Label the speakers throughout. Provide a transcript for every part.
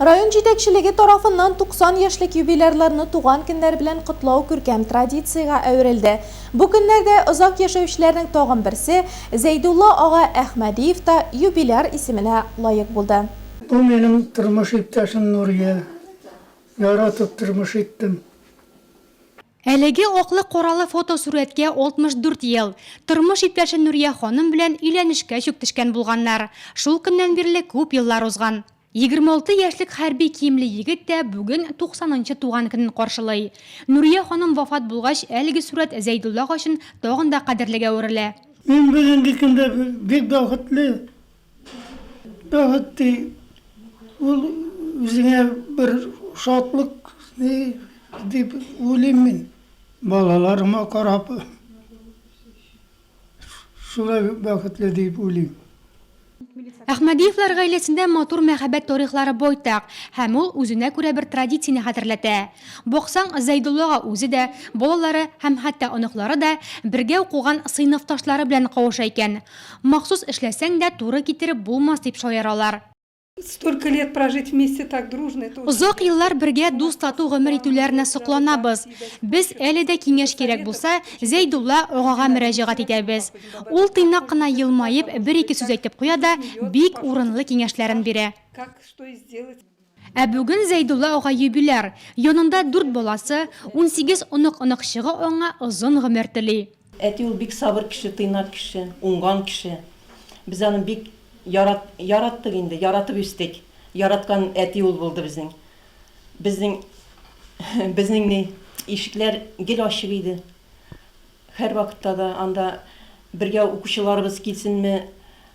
Speaker 1: Rayon җитәкчелеге тарафыннан 90 яшьлек юбилейларны туган көннәр белән котлау күркәм традициягә әверелде. Бу көннәрдә озак яшәүчеләрнең тагын берсе Зәйдулла ага Әхмәдиев та юбиляр исеменә лаек булды.
Speaker 2: Бу минем тормыш иптәшем Нурия. Яратып тормыш иттем.
Speaker 3: Әлеге оклы коралы фотосурәткә 64 ел. Тормыш иптәше Нурия ханым белән өйләнешкә чүктешкән булганнар. Шул көннән бирле күп еллар узган. 26 яшьлек хәрби киемле егет тә бүген 90-нчы туган көнен каршылый. Нурия ханым вафат булгач, әлеге сурәт Зәйдулла өчен тагын да кадерлегә үрелә.
Speaker 2: Мин бүгенге көндә бик бәхетле. Бәхетле. Ул үзеңә бер шатлык дип уйлыйм мин. Балаларыма карап шулай бәхетле дип уйлыйм.
Speaker 3: Әхмәдиевләр гаиләсендә матур мәхәббәт тарихлары байтак, һәм ул үзенә күрә бер традицияне хәтерләтә. Баксаң, Зәйдуллага үзе дә, балалары һәм хәтта оныклары да бергә укыган сыйныфташлары белән кавыша икән. Махсус эшләсәң дә туры китереп булмас дип шаяралар.
Speaker 4: Столько лет прожить вместе так дружно.
Speaker 3: Озак еллар бергә дус тату гомер итүләренә сокланабыз. Без әле дә киңәш кирәк булса, Зәйдулла агага мөрәҗәгать итәбез. Ул тыйнак кына елмаеп, бер-ике сүз әйтеп куя да, бик урынлы киңәшләрен бирә.
Speaker 4: Как что сделать?
Speaker 3: Ә бүген Зәйдулла ага юбиляр. Янында 4 баласы, 18 онык чыгы аңа озын гомер тели.
Speaker 5: Әти ул бик сабыр кеше, тыйнак кеше, уңган кеше. Без аны бик яраттык инде, яратып үстек. Яраткан әти ул булды безнең. Безнең ишекләр гел ачык иде. Һәр вакытта да анда бергә укучыларыбыз килсенме,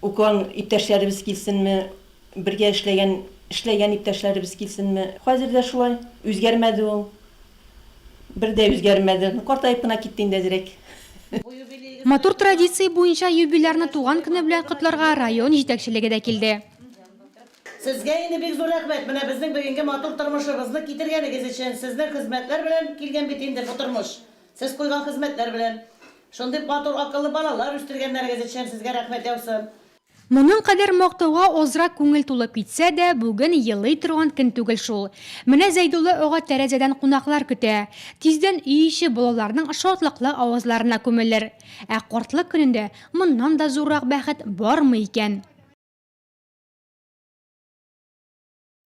Speaker 5: укыган иптәшләребез килсенме, бергә эшләгән иптәшләребез килсенме. Хәзер дә шулай үзгәрмәде ул. Бер дә үзгәрмәде. Картайып кына китте инде әзрәк.
Speaker 3: Матур традиция буенча юбилярны туган көне белән котларга район җитәкчелеге дә килде.
Speaker 6: Сезгә инде бик зур рәхмәт. Менә безнең бүгенге матур тормышыбызны китергәнегез өчен сезнең хезмәтләр белән килгән бит инде бу тормыш. Сез куйган хезмәтләр белән шундый матур акыллы балалар үстергәннәрегез өчен сезгә рәхмәт яусын.
Speaker 3: Моның кадәр мактауга азрак күңел тулып китсә дә, бүген елый торган көн түгел шул. Менә Зәйдулла ага тәрәзәдән кунаклар көтә. Тиздән өй иче балаларның шатлыклы авазларына күмелер. Ә картлык көнендә моннан да зуррак бәхет бармы икән?